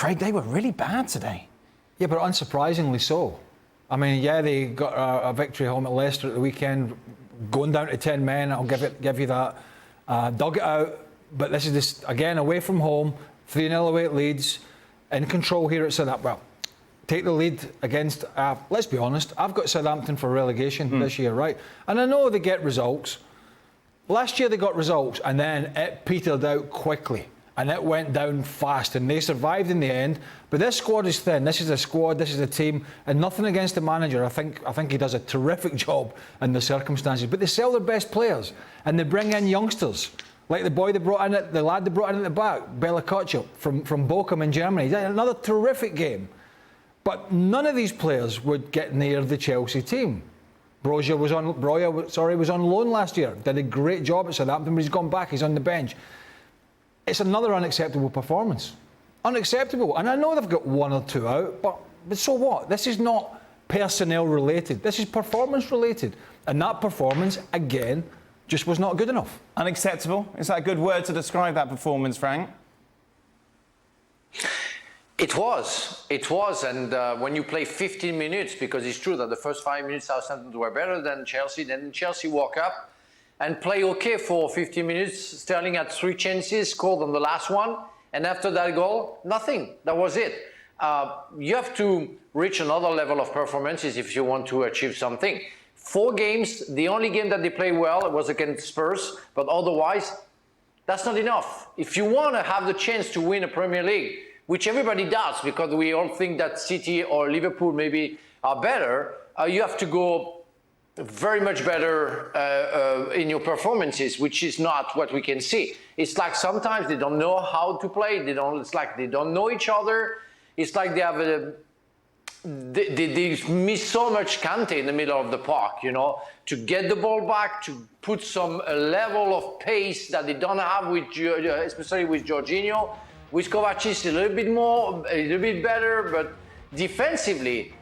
Craig, they were really bad today. Yeah, but unsurprisingly so. I mean, yeah, they got a victory home at Leicester at the weekend, going down to 10 men. I'll give you that. Dug it out, but this is this again away from home, 3-0 away at Leeds, in control here at Southampton. Well, take the lead against. Let's be honest, I've got Southampton for relegation this year, right? And I know they get results. Last year they got results, and then it petered out quickly. And it went down fast, and they survived in the end. But this squad is thin. This is a squad. This is a team, and nothing against the manager. I think he does a terrific job in the circumstances. But they sell their best players, and they bring in youngsters like the boy they brought in, the lad they brought in at the back, Bela Kotchap from Bochum in Germany. He had another terrific game. But none of these players would get near the Chelsea team. Broja was on loan last year. Did a great job at Southampton, but he's gone back. He's on the bench. It's another unacceptable performance. Unacceptable. And I know they've got one or two out, but so what? This is not personnel related. This is performance related. And that performance, again, just was not good enough. Unacceptable? Is that a good word to describe that performance, Frank? It was, and when you play 15 minutes, because it's true that the first 5 minutes Southampton were better than Chelsea, then Chelsea woke up and play okay for 50 minutes. Sterling had 3 chances, scored on the last one, and after that goal, nothing. That was it. You have to reach another level of performances if you want to achieve something. 4 games, the only game that they played well was against Spurs, but otherwise, that's not enough. If you want to have the chance to win a Premier League, which everybody does, because we all think that City or Liverpool maybe are better, you have to go very much better in your performances, which is not what we can see. It's like sometimes they don't know how to play. It's like they don't know each other. It's like they have they miss so much Kante in the middle of the park, you know, to get the ball back, to put some level of pace that they don't have with, especially with Jorginho. With Kovacic, it's a little bit better, but defensively,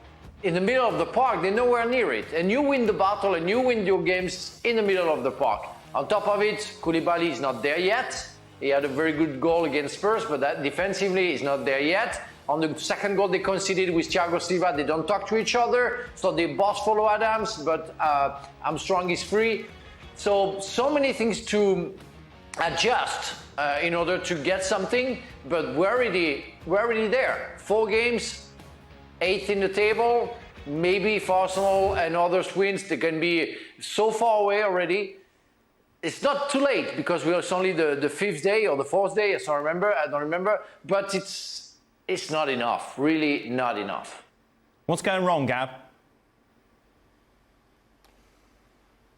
in the middle of the park, they're nowhere near it. And you win the battle and you win your games in the middle of the park. On top of it, Koulibaly is not there yet. He had a very good goal against Spurs, but that defensively is not there yet. On the second goal they conceded with Thiago Silva, they don't talk to each other. So they both follow Adams, but Armstrong is free. So many things to adjust in order to get something, but we're already there. 4 games, 8th in the table. Maybe if Arsenal and others wins, they can be so far away already. It's not too late because it's only the 5th day or the 4th day. I don't remember. But it's not enough. Really not enough. What's going wrong, Gab?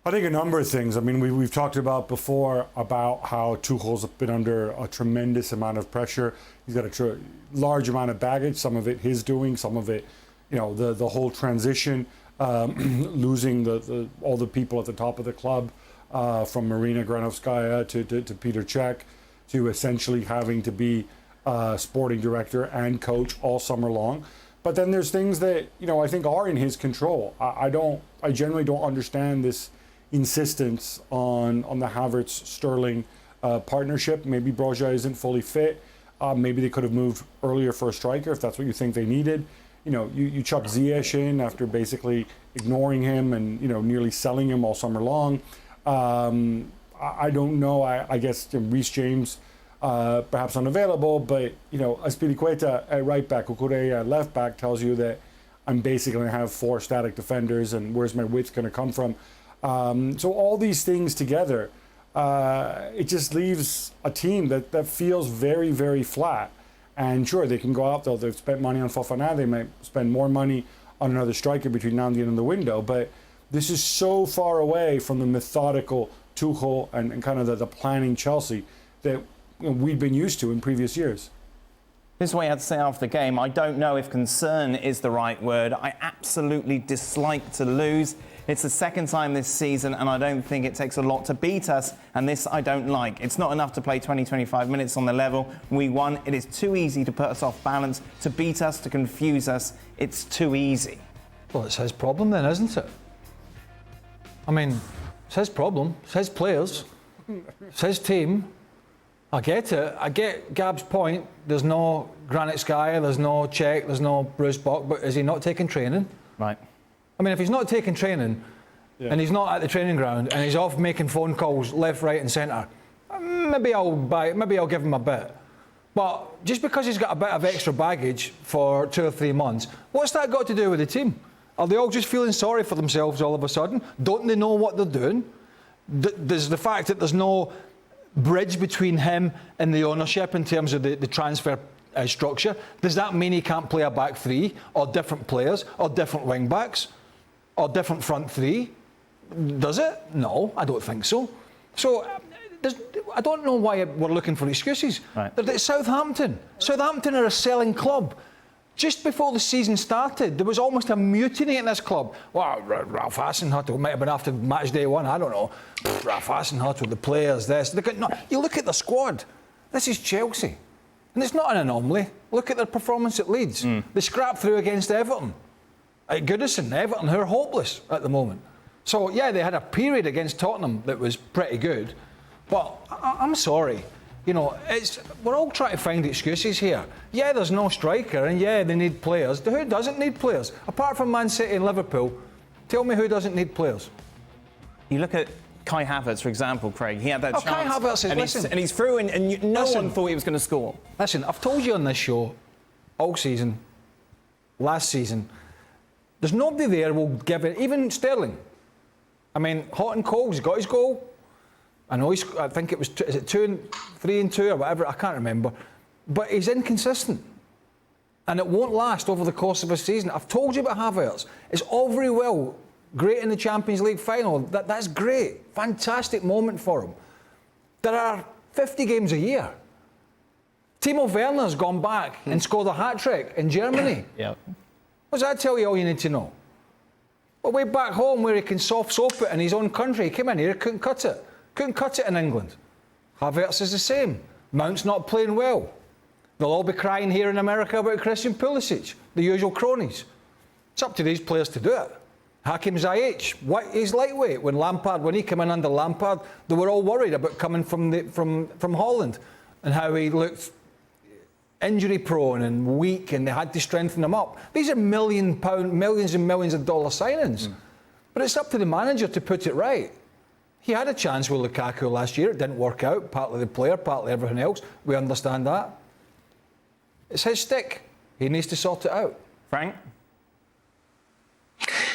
I think a number of things. I mean, we've talked about before about how Tuchel's been under a tremendous amount of pressure. He's got a large amount of baggage, some of it his doing, some of it, you know, the whole transition, losing all the people at the top of the club, from Marina Granovskaya to Peter Cech, to essentially having to be sporting director and coach all summer long. But then there's things that, you know, I think are in his control. I generally don't understand this insistence on the Havertz-Sterling partnership. Maybe Broja isn't fully fit. Maybe they could have moved earlier for a striker if that's what you think they needed. You know, you chuck Ziyech in after basically ignoring him and, you know, nearly selling him all summer long. I don't know. I guess Reece James perhaps unavailable, but, you know, Azpilicueta at right back, Ukure at left back tells you that I'm basically going to have 4 static defenders, and where's my width going to come from? So all these things together, it just leaves a team that feels very, very flat. And sure, they can go out, they've spent money on Fofana, they might spend more money on another striker between now and the end of the window, but this is so far away from the methodical Tuchel and kind of the planning Chelsea that, you know, we've been used to in previous years. This is what he had to say after the game. I don't know if concern is the right word. I absolutely dislike to lose. It's the second time this season, and I don't think it takes a lot to beat us, and this I don't like. It's not enough to play 20-25 minutes on the level. We won. It is too easy to put us off balance, to beat us, to confuse us. It's too easy. Well, it's his problem then, isn't it? I mean, it's his problem. It's his players. It's his team. I get it. I get Gab's point. There's no Granit Xhaka, there's no Czech, there's no Bruce Buck, but is he not taking training? Right. I mean, if he's not taking training and he's not at the training ground and he's off making phone calls left, right, and centre, maybe I'll give him a bit. But just because he's got a bit of extra baggage for 2 or 3 months, what's that got to do with the team? Are they all just feeling sorry for themselves all of a sudden? Don't they know what they're doing? There's the fact that there's no bridge between him and the ownership in terms of the transfer structure. Does that mean he can't play a back three, or different players, or different wing backs, or different front three? Does it? No, I don't think so. So I don't know why we're looking for excuses. Right. They're at Southampton. Southampton are a selling club. Just before the season started, there was almost a mutiny in this club. Well, Ralph Hasenhüttl might have been after match day 1, I don't know. Ralph Hasenhüttl, the players, this. You look at the squad. This is Chelsea. And it's not an anomaly. Look at their performance at Leeds. They scrapped through against Everton. At Goodison, Everton, who are hopeless at the moment. So, yeah, they had a period against Tottenham that was pretty good. But I'm sorry. You know, we're all trying to find excuses here. Yeah, there's no striker, and yeah, they need players. Who doesn't need players? Apart from Man City and Liverpool, tell me who doesn't need players. You look at Kai Havertz, for example, Craig. He had that chance. Kai Havertz is, and he's through, and no one thought he was going to score. Listen, I've told you on this show all season, last season, there's nobody there who will give it, even Sterling. I mean, hot and cold, he's got his goal. I know I think it was, is it 3 and 2 or whatever, I can't remember. But he's inconsistent. And it won't last over the course of a season. I've told you about Havertz. It's all very well, great in the Champions League final. That's great. Fantastic moment for him. There are 50 games a year. Timo Werner's gone back and scored a hat-trick in Germany. Yeah. What does that tell you all you need to know? Well, way back home where he can soft soap it in his own country, he came in here, couldn't cut it. Couldn't cut it in England. Havertz is the same. Mount's not playing well. They'll all be crying here in America about Christian Pulisic, the usual cronies. It's up to these players to do it. Hakim Ziyech, he's lightweight. When he came in under Lampard, they were all worried about coming from Holland and how he looked injury prone and weak, and they had to strengthen him up. These are millions and millions of dollar signings. But it's up to the manager to put it right. He had a chance with Lukaku last year. It didn't work out. Partly the player, partly everything else. We understand that. It's his stick. He needs to sort it out. Frank?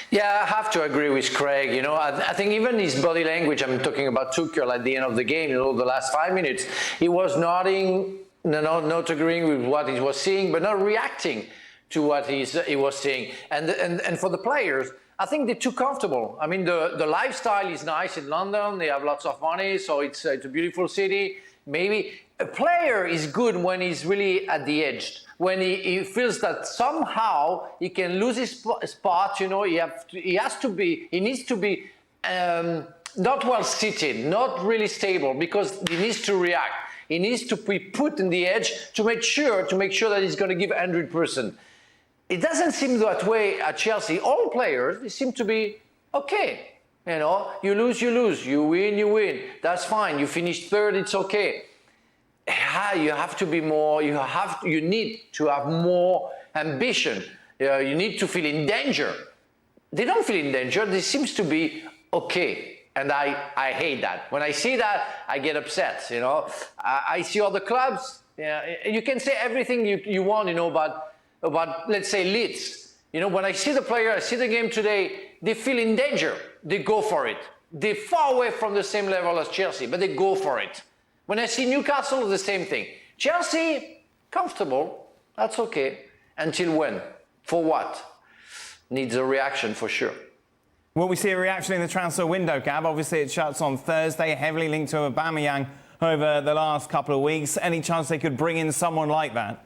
Yeah, I have to agree with Craig. You know, I think even his body language, I'm talking about Tuchel at the end of the game, you know, the last 5 minutes, he was nodding, not agreeing with what he was seeing, but not reacting to what he was seeing. And for the players, I think they're too comfortable. I mean, the lifestyle is nice in London. They have lots of money, so it's a beautiful city. Maybe a player is good when he's really at the edge, when he feels that somehow he can lose his spot. You know, he needs to be not well seated, not really stable, because he needs to react. He needs to be put in the edge to make sure that he's going to give 100%. It doesn't seem that way at Chelsea. All players, they seem to be okay. You know, you lose, you win, you win. That's fine. You finish third, it's okay. You have to be more. You need to have more ambition. You need to feel in danger. They don't feel in danger. They seem to be okay, and I hate that. When I see that, I get upset. You know, I see other clubs. You can say everything you want. You know, about let's say Leeds. You know, when I see the player, I see the game today, they feel in danger. They go for it. They're far away from the same level as Chelsea, but they go for it. When I see Newcastle, the same thing. Chelsea, comfortable, that's okay. Until when? For what? Needs a reaction for sure. Will we see a reaction in the transfer window, Gab? Obviously, it shuts on Thursday, heavily linked to Aubameyang over the last couple of weeks. Any chance they could bring in someone like that?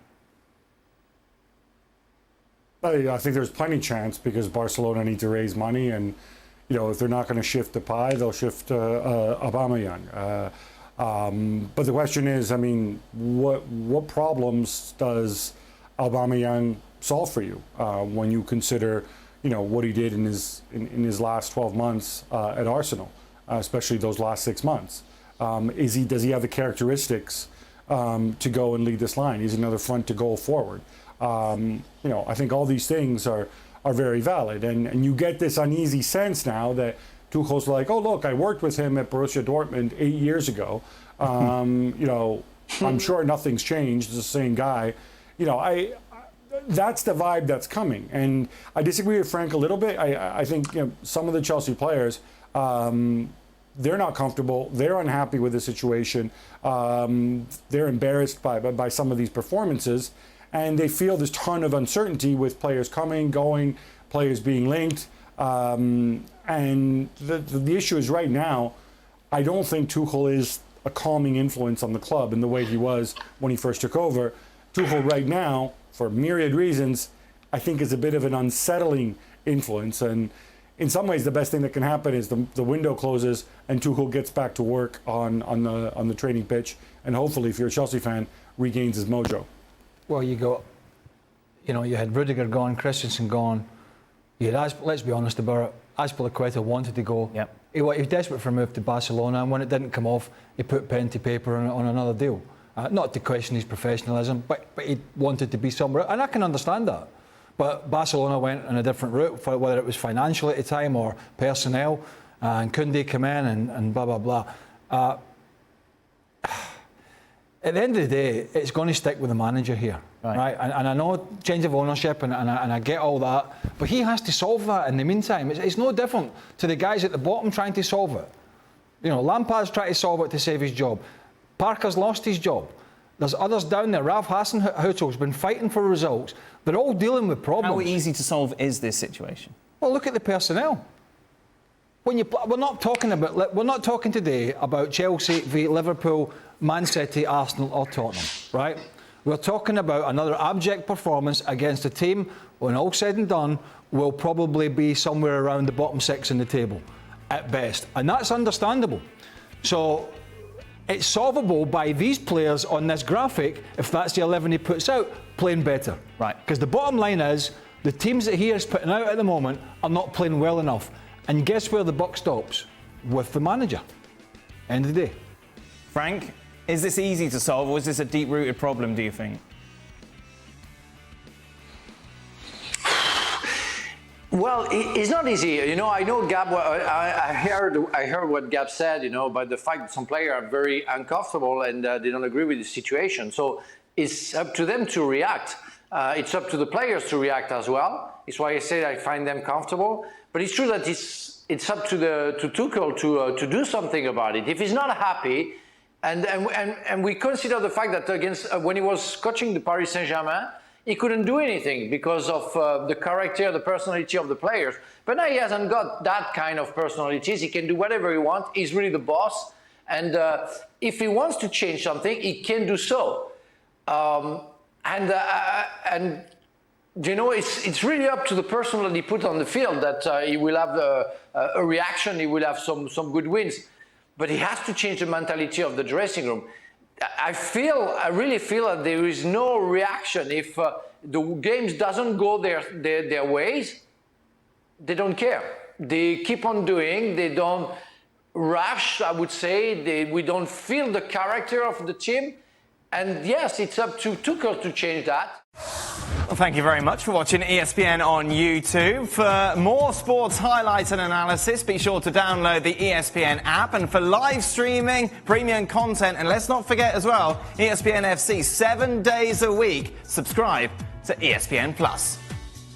I think there's plenty chance, because Barcelona need to raise money, and you know, if they're not going to shift the pie, they'll shift Aubameyang. But the question is, I mean, what problems does Aubameyang solve for you when you consider, you know, what he did in his last 12 months at Arsenal, especially those last 6 months? Does he have the characteristics to go and lead this line. He's another front to goal forward. I think all these things are very valid, and you get this uneasy sense now that Tuchel's like, oh look, I worked with him at Borussia Dortmund 8 years ago. I'm sure nothing's changed. It's the same guy. That's the vibe that's coming, and I disagree with Frank a little bit. I think some of the Chelsea players, they're not comfortable. They're unhappy with the situation. They're embarrassed by some of these performances, and they feel this ton of uncertainty with players coming, going, players being linked. And the issue is right now, I don't think Tuchel is a calming influence on the club in the way he was when he first took over. Tuchel right now, for myriad reasons, I think is a bit of an unsettling influence. And in some ways, the best thing that can happen is the window closes and Tuchel gets back to work on the training pitch, and hopefully, if you're a Chelsea fan, regains his mojo. Well, you had Rudiger gone, Christensen gone. You had, let's be honest about it, Azpilicueta wanted to go. Yep. He was desperate for a move to Barcelona, and when it didn't come off, he put pen to paper on another deal. Not to question his professionalism, but he wanted to be somewhere, and I can understand that. But Barcelona went on a different route, for whether it was financial at the time or personnel, and Koundé come in and blah, blah, blah. At the end of the day, it's going to stick with the manager here, right? And I know change of ownership, and I get all that, but he has to solve that in the meantime. It's no different to the guys at the bottom trying to solve it. Lampard's trying to solve it to save his job. Parker's lost his job. There's others down there. Ralph Hasenhüttl's been fighting for results. They're all dealing with problems. How easy to solve is this situation? Well, look at the personnel. We're not talking today about Chelsea v Liverpool, Man City, Arsenal or Tottenham, right? We're talking about another abject performance against a team, when all said and done, will probably be somewhere around the bottom six in the table, at best. And that's understandable. So it's solvable by these players on this graphic, if that's the 11 he puts out, playing better. Right. Because the bottom line is, the teams that he is putting out at the moment are not playing well enough. And guess where the buck stops? With the manager. End of the day. Frank, is this easy to solve, or is this a deep-rooted problem, do you think? Well, it's not easy. I know Gab. I heard what Gab said. About the fact that some players are very uncomfortable and they don't agree with the situation. So it's up to them to react. It's up to the players to react as well. It's why I say I find them comfortable. But it's true that it's up to Tuchel to do something about it. If he's not happy, and we consider the fact that when he was coaching the Paris Saint-Germain, he couldn't do anything because of the character, the personality of the players. But now he hasn't got that kind of personalities. He can do whatever he wants. He's really the boss. And if he wants to change something, he can do so. It's really up to the person that he put on the field that he will have a reaction. He will have some good wins. But he has to change the mentality of the dressing room. I really feel that there is no reaction. If the games doesn't go their ways, they don't care. They keep on doing. They don't rush, I would say. We don't feel the character of the team. And yes, it's up to Tuchel to change that. Well, thank you very much for watching ESPN on YouTube. For more sports highlights and analysis, be sure to download the ESPN app. And for live streaming, premium content, and let's not forget as well, ESPN FC 7 days a week. Subscribe to ESPN Plus.